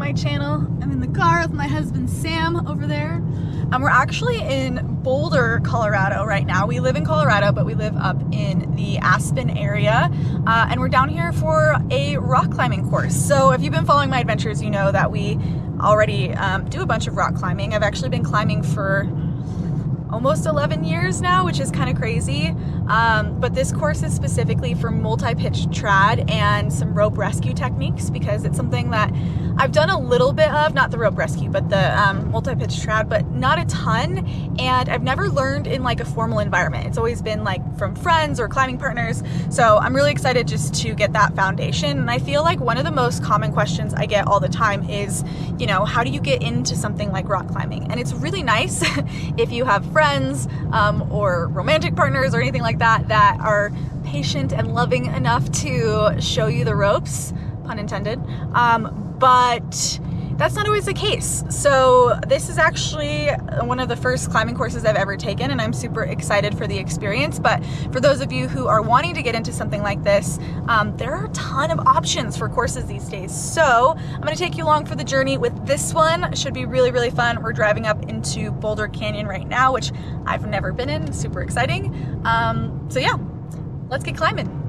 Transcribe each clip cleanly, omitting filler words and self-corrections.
my channel. I'm in the car with my husband Sam over there. We're actually in Boulder, Colorado right now. We live in Colorado, but we live up in the Aspen area. And we're down here for a rock climbing course. So if you've been following my adventures, you know that we already do a bunch of rock climbing. I've actually been climbing for almost 11 years now, which is kind of crazy. But this course is specifically for multi-pitch trad and some rope rescue techniques, because it's something that I've done a little bit of, not the rope rescue, but the multi-pitch trad, but not a ton. And I've never learned in like a formal environment. It's always been like from friends or climbing partners. So I'm really excited just to get that foundation. And I feel like one of the most common questions I get all the time is, you know, how do you get into something like rock climbing? And it's really nice if you have friends or romantic partners or anything like that that are patient and loving enough to show you the ropes, pun intended. But that's not always the case. So this is actually one of the first climbing courses I've ever taken, and I'm super excited for the experience. But for those of you who are wanting to get into something like this, there are a ton of options for courses these days. So I'm gonna take you along for the journey with this one. It should be really, really fun. We're driving up into Boulder Canyon right now, which I've never been in, super exciting. So yeah, let's get climbing.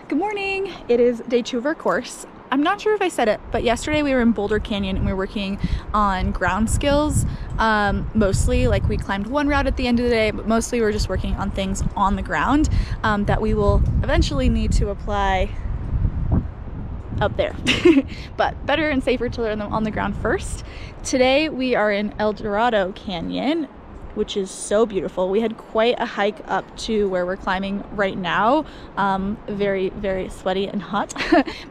Good morning. It is day 2 of our course. I'm not sure if I said it, but yesterday we were in Boulder Canyon and we were working on ground skills. Mostly, like, we climbed one route at the end of the day, but mostly we were just working on things on the ground that we will eventually need to apply up there. But better and safer to learn them on the ground first. Today we are in El Dorado Canyon, which is so beautiful. We had quite a hike up to where we're climbing right now. Very, very sweaty and hot,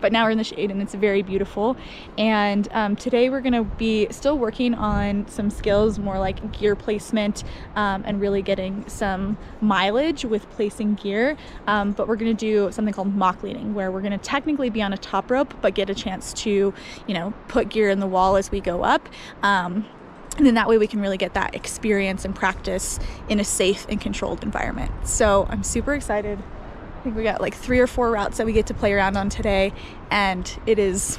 but now we're in the shade and it's very beautiful. And today we're gonna be still working on some skills, more like gear placement, and really getting some mileage with placing gear. But we're gonna do something called mock leading, where we're gonna technically be on a top rope, but get a chance to, you know, put gear in the wall as we go up. And then that way we can really get that experience and practice in a safe and controlled environment. So I'm super excited. I think we got like 3 or 4 routes that we get to play around on today, and it is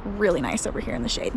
really nice over here in the shade.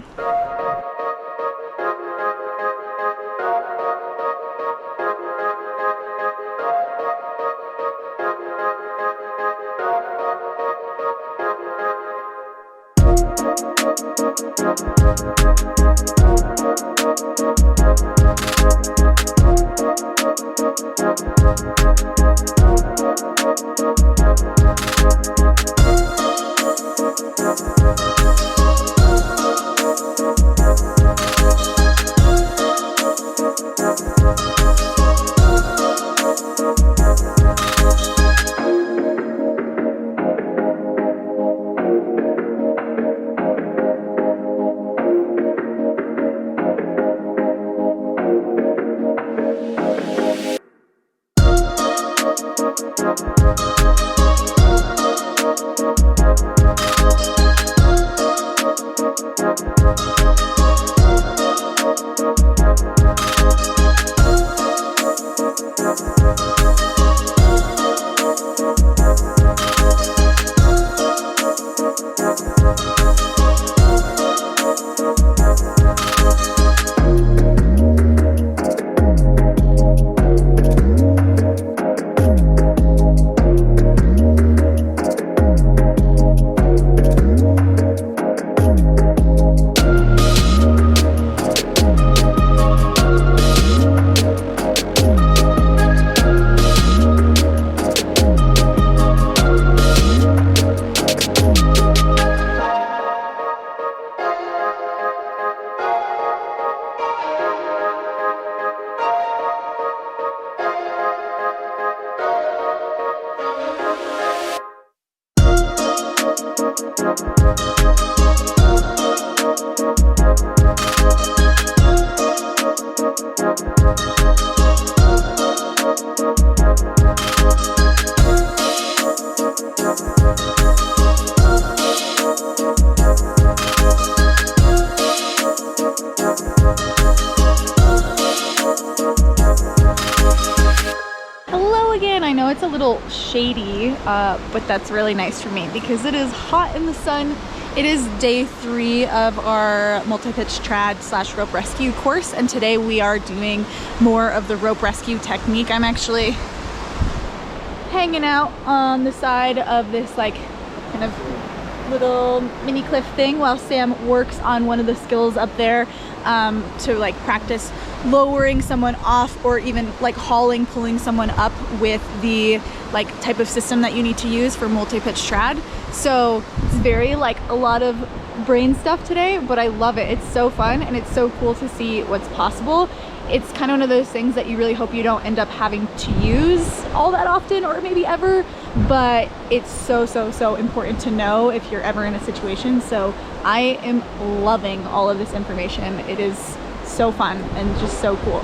I know it's a little shady, but that's really nice for me because it is hot in the sun. It is day 3 of our multi-pitch trad / rope rescue course, and today we are doing more of the rope rescue technique. I'm actually hanging out on the side of this like kind of little mini cliff thing while Sam works on one of the skills up there to like practice lowering someone off, or even like pulling someone up with the like type of system that you need to use for multi-pitch trad. So it's very like a lot of brain stuff today, but I love it. It's so fun and it's so cool to see what's possible. It's kind of one of those things that you really hope you don't end up having to use all that often or maybe ever, but it's so important to know if you're ever in a situation. So I am loving all of this information. It is so fun and just so cool.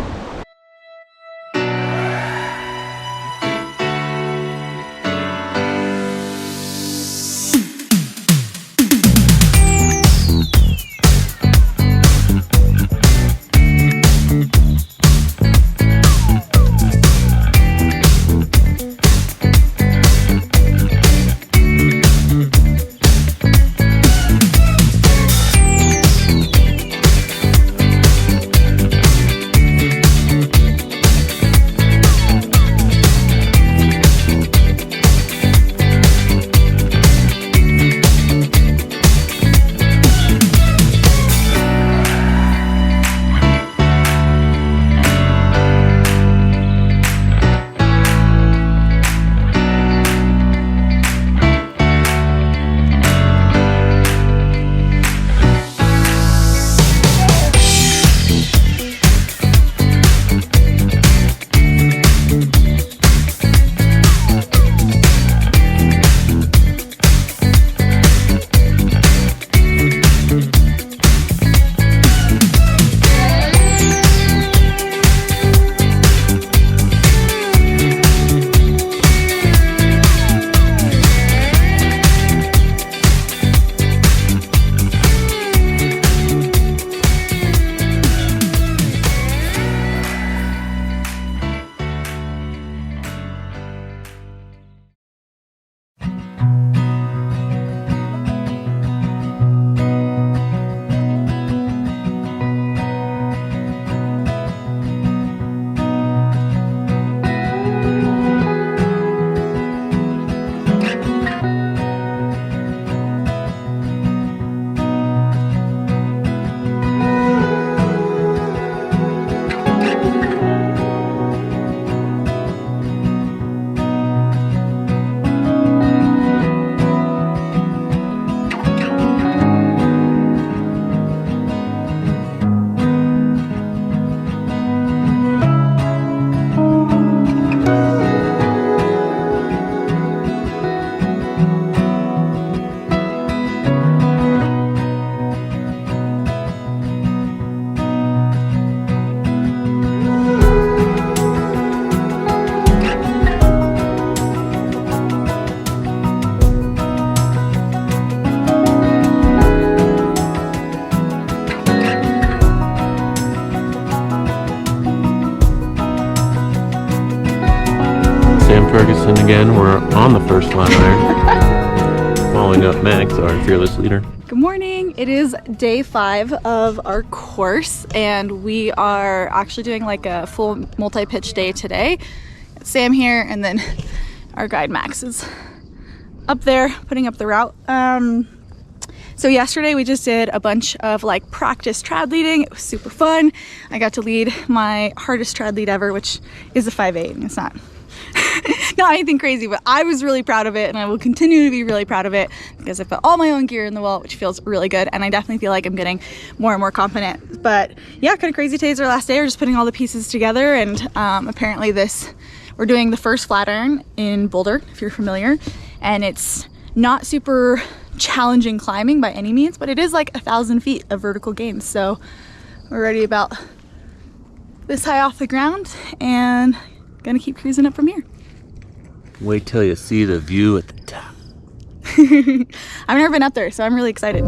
again. We're on the first flat iron. Following up Max, our fearless leader. Good morning. It is day 5 of our course, and we are actually doing like a full multi-pitch day today. Sam here, and then our guide Max is up there putting up the route. So yesterday we just did a bunch of like practice trad leading. It was super fun. I got to lead my hardest trad lead ever, which is a 5.8. It's not not anything crazy, but I was really proud of it, and I will continue to be really proud of it because I put all my own gear in the wall, which feels really good, and I definitely feel like I'm getting more and more confident. But yeah, kind of crazy. Today's our last day. We're just putting all the pieces together, and apparently we're doing the first flat iron in Boulder, if you're familiar, and it's not super challenging climbing by any means, but it is like 1,000 feet of vertical gains. So we're already about this high off the ground and gonna keep cruising up from here. Wait till you see the view at the top. I've never been up there, so I'm really excited.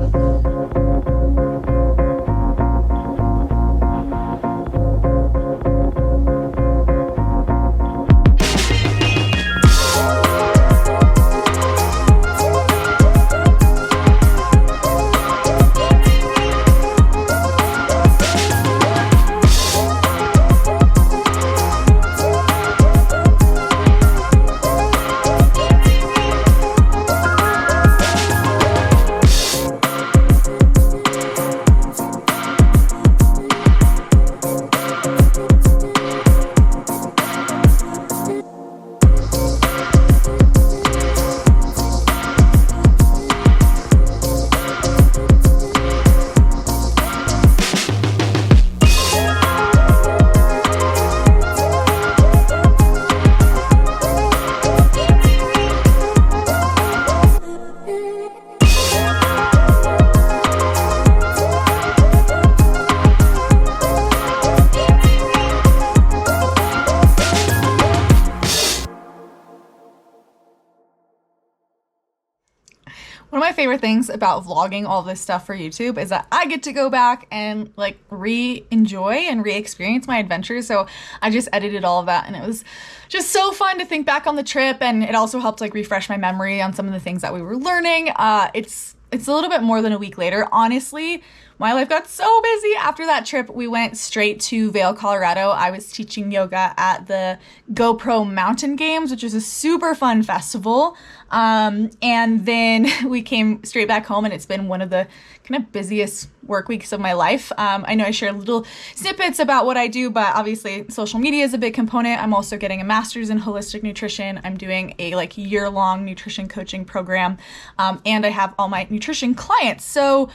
One of my favorite things about vlogging all this stuff for YouTube is that I get to go back and like re-enjoy and re-experience my adventures. So I just edited all of that, and it was just so fun to think back on the trip, and it also helped like refresh my memory on some of the things that we were learning. It's a little bit more than a week later. Honestly, my life got so busy after that trip. We went straight to Vail, Colorado. I was teaching yoga at the GoPro Mountain Games, which is a super fun festival. And then we came straight back home, and it's been one of the kind of busiest work weeks of my life. I know I share little snippets about what I do, but obviously social media is a big component. I'm also getting a master's in holistic nutrition. I'm doing a like year-long nutrition coaching program. And I have all my nutrition clients. So,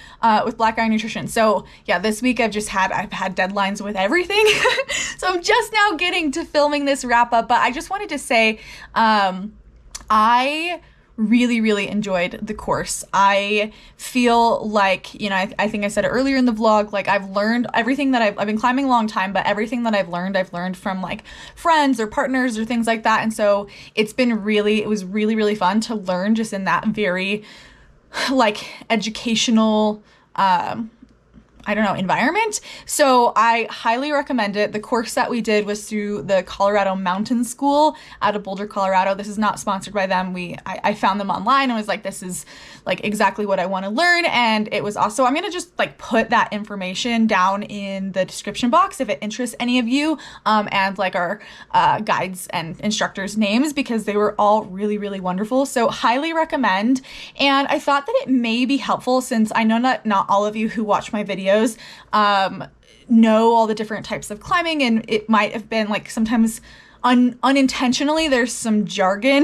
with Black Iron Nutrition. So yeah, this week I've had deadlines with everything. So I'm just now getting to filming this wrap up, but I just wanted to say, I really enjoyed the course. I feel like, you know, I think I said it earlier in the vlog, like I've learned everything that I've been climbing a long time, but everything that I've learned from like friends or partners or things like that. And so it was really fun to learn just in that very like educational, environment. So I highly recommend it. The course that we did was through the Colorado Mountain School out of Boulder, Colorado. This is not sponsored by them. I found them online and was like, this is like exactly what I want to learn. And it was also, I'm going to just like put that information down in the description box if it interests any of you, and like our guides and instructors' names, because they were all really wonderful. So highly recommend. And I thought that it may be helpful, since I know that not all of you who watch my videos know all the different types of climbing, and it might have been like sometimes unintentionally there's some jargon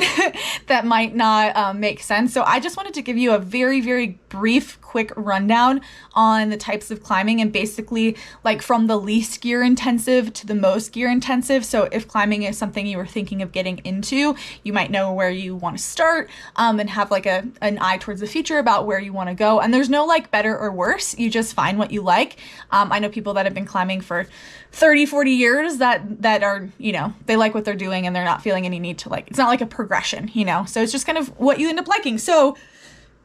that might not make sense. So I just wanted to give you a very brief, quick rundown on the types of climbing, and basically like from the least gear intensive to the most gear intensive. So if climbing is something you were thinking of getting into, you might know where you want to start, and have like an eye towards the future about where you want to go. And there's no like better or worse. You just find what you like. I know people that have been climbing for 30-40 years that are, you know, they like what they're doing and they're not feeling any need to like, it's not like a progression, you know, so it's just kind of what you end up liking. So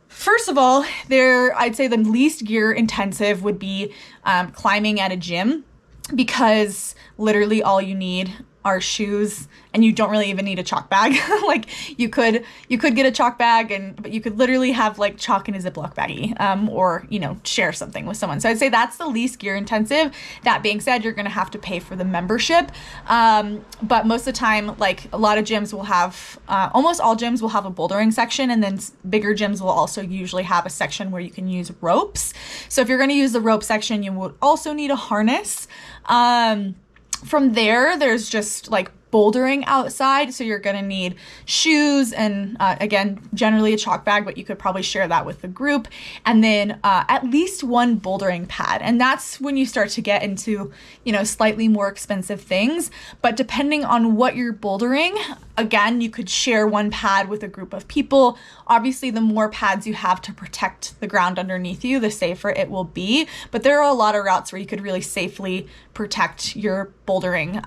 first of all, I'd say the least gear intensive would be climbing at a gym, because literally all you need are shoes, and you don't really even need a chalk bag. Like you could get a chalk bag, but you could literally have like chalk in a Ziploc baggie, or share something with someone. So I'd say that's the least gear intensive. That being said, you're gonna have to pay for the membership, but most of the time, like a lot of gyms will have, almost all gyms will have a bouldering section, and then bigger gyms will also usually have a section where you can use ropes. So if you're gonna use the rope section, you would also need a harness. From there's just like bouldering outside, so you're going to need shoes and again, generally a chalk bag, but you could probably share that with the group, and then at least one bouldering pad. And that's when you start to get into slightly more expensive things, but depending on what you're bouldering, again, you could share one pad with a group of people. Obviously, the more pads you have to protect the ground underneath you, the safer it will be, but there are a lot of routes where you could really safely protect your bouldering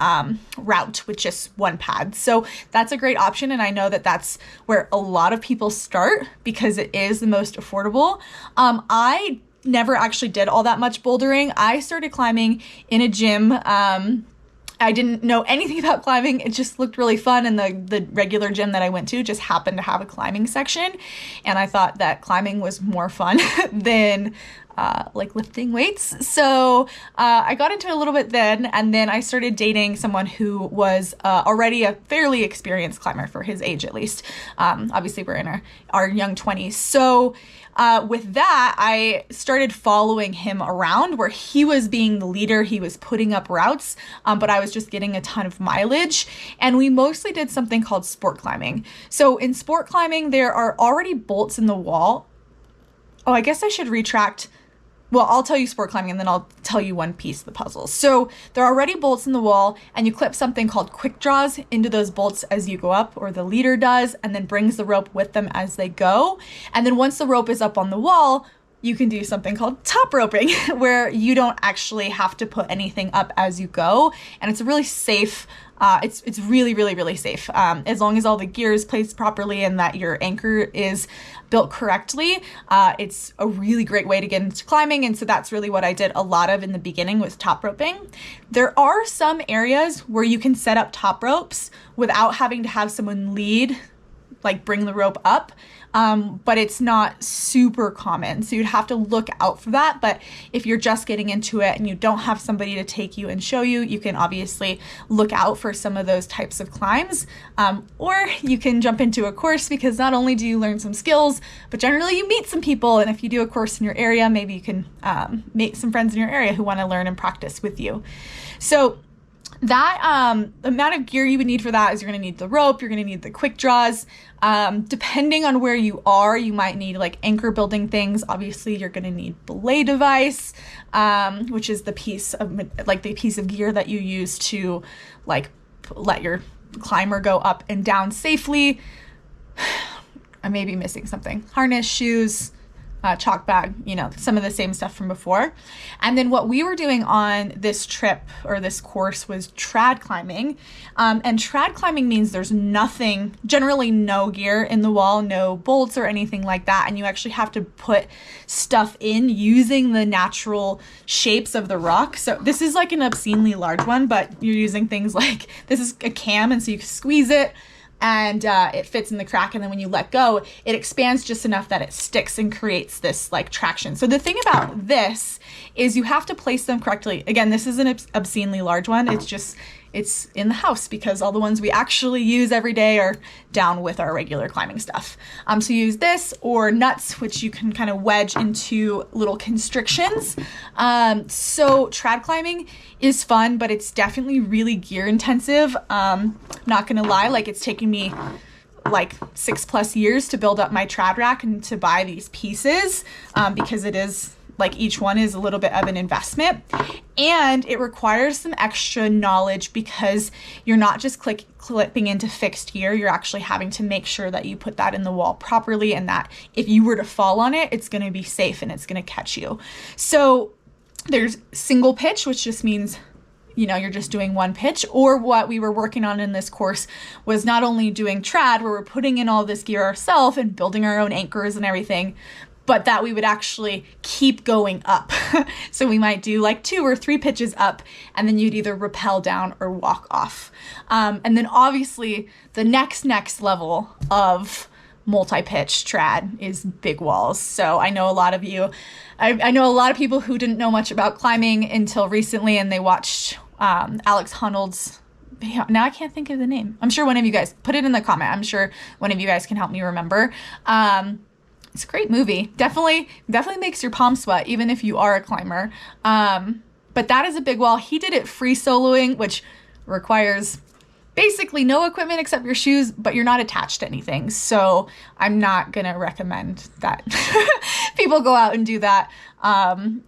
route with just one pad. So that's a great option, and I know that that's where a lot of people start because it is the most affordable. I never actually did all that much bouldering. I started climbing in a gym. I didn't know anything about climbing. It just looked really fun, and the regular gym that I went to just happened to have a climbing section, and I thought that climbing was more fun than like lifting weights. So I got into it a little bit then, and then I started dating someone who was already a fairly experienced climber for his age, at least. Obviously, we're in our young 20s. So with that, I started following him around where he was being the leader. He was putting up routes, but I was just getting a ton of mileage. And we mostly did something called sport climbing. So in sport climbing, there are already bolts in the wall. Oh, I guess I should retract. Well, I'll tell you sport climbing, and then I'll tell you one piece of the puzzle. So there are already bolts in the wall, and you clip something called quick draws into those bolts as you go up, or the leader does, and then brings the rope with them as they go. And then once the rope is up on the wall, you can do something called top roping, where you don't actually have to put anything up as you go. And it's a really safe, it's really, really, really safe. As long as all the gear is placed properly and that your anchor is built correctly, it's a really great way to get into climbing. And so that's really what I did a lot of in the beginning, was top roping. There are some areas where you can set up top ropes without having to have someone lead, like bring the rope up. But it's not super common. So you'd have to look out for that. But if you're just getting into it and you don't have somebody to take you and show you, you can obviously look out for some of those types of climbs. Or you can jump into a course, because not only do you learn some skills, but generally you meet some people. And if you do a course in your area, maybe you can make some friends in your area who want to learn and practice with you. So that amount of gear you would need for that is you're going to need the rope, you're going to need the quick draws. Depending on where you are, you might need like anchor building things. Obviously, you're going to need belay device, which is the piece of gear that you use to like let your climber go up and down safely. I may be missing something. Harness, shoes, chalk bag, some of the same stuff from before. And then what we were doing on this trip or this course was trad climbing. And trad climbing means there's nothing, generally no gear in the wall, no bolts or anything like that. And you actually have to put stuff in using the natural shapes of the rock. So this is like an obscenely large one, but you're using things like, this is a cam, and so you can squeeze it, and it fits in the crack, and then when you let go, it expands just enough that it sticks and creates this like traction. So the thing about this is you have to place them correctly. Again, this is an obscenely large one. It's in the house because all the ones we actually use every day are down with our regular climbing stuff. So use this or nuts, which you can kind of wedge into little constrictions. So trad climbing is fun, but it's definitely really gear intensive. Not gonna lie, like it's taking me like 6+ years to build up my trad rack and to buy these pieces, because it is like each one is a little bit of an investment, and it requires some extra knowledge because you're not just clipping into fixed gear. You're actually having to make sure that you put that in the wall properly, and that if you were to fall on it, it's going to be safe and it's going to catch you. So there's single pitch, which just means you're just doing one pitch. Or what we were working on in this course was not only doing trad, where we're putting in all this gear ourselves and building our own anchors and everything, but that we would actually keep going up. So we might do like 2 or 3 pitches up, and then you'd either rappel down or walk off. And then obviously the next level of multi-pitch trad is big walls. So I know a lot of you, I know a lot of people who didn't know much about climbing until recently, and they watched Alex Honnold's video. Now I can't think of the name. I'm sure one of you guys, put it in the comment. I'm sure one of you guys can help me remember. It's a great movie. Definitely makes your palms sweat, even if you are a climber. But that is a big wall. He did it free soloing, which requires basically no equipment except your shoes, but you're not attached to anything. So I'm not gonna recommend that people go out and do that.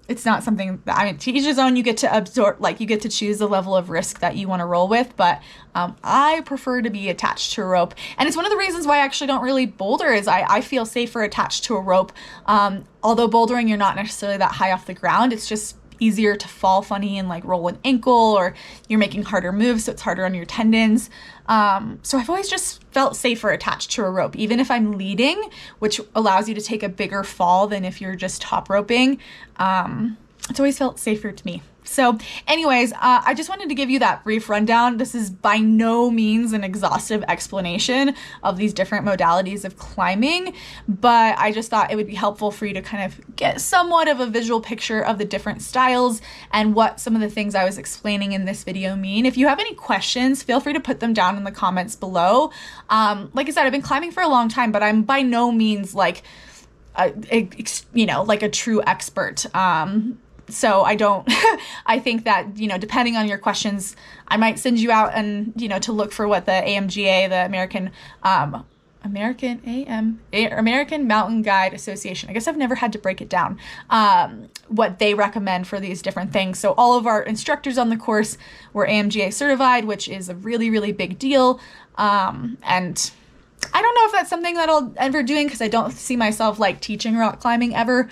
It's not something that, I mean, to each his own. You get to absorb, like, you get to choose the level of risk that you want to roll with, but I prefer to be attached to a rope. And it's one of the reasons why I actually don't really boulder, is I feel safer attached to a rope. Although bouldering, you're not necessarily that high off the ground. It's just easier to fall funny and like roll an ankle, or you're making harder moves, so it's harder on your tendons. So I've always just felt safer attached to a rope, even if I'm leading, which allows you to take a bigger fall than if you're just top roping. It's always felt safer to me. So anyways, I just wanted to give you that brief rundown. This is by no means an exhaustive explanation of these different modalities of climbing, but I just thought it would be helpful for you to kind of get somewhat of a visual picture of the different styles and what some of the things I was explaining in this video mean. If you have any questions, feel free to put them down in the comments below. Like I said, I've been climbing for a long time, but I'm by no means like, like a true expert. So I don't, I think that, depending on your questions, I might send you out and, to look for what the AMGA, the American Mountain Guide Association, I guess I've never had to break it down, what they recommend for these different things. So all of our instructors on the course were AMGA certified, which is a really, really big deal. And I don't know if that's something that I'll ever doing, because I don't see myself like teaching rock climbing ever,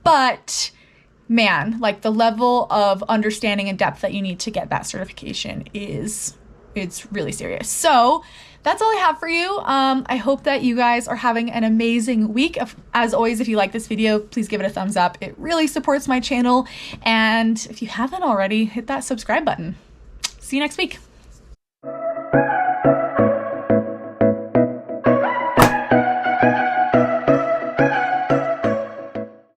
but man, like the level of understanding and depth that you need to get that certification it's really serious. So that's all I have for you. I hope that you guys are having an amazing week. As always, if you like this video, please give it a thumbs up. It really supports my channel. And if you haven't already, hit that subscribe button. See you next week.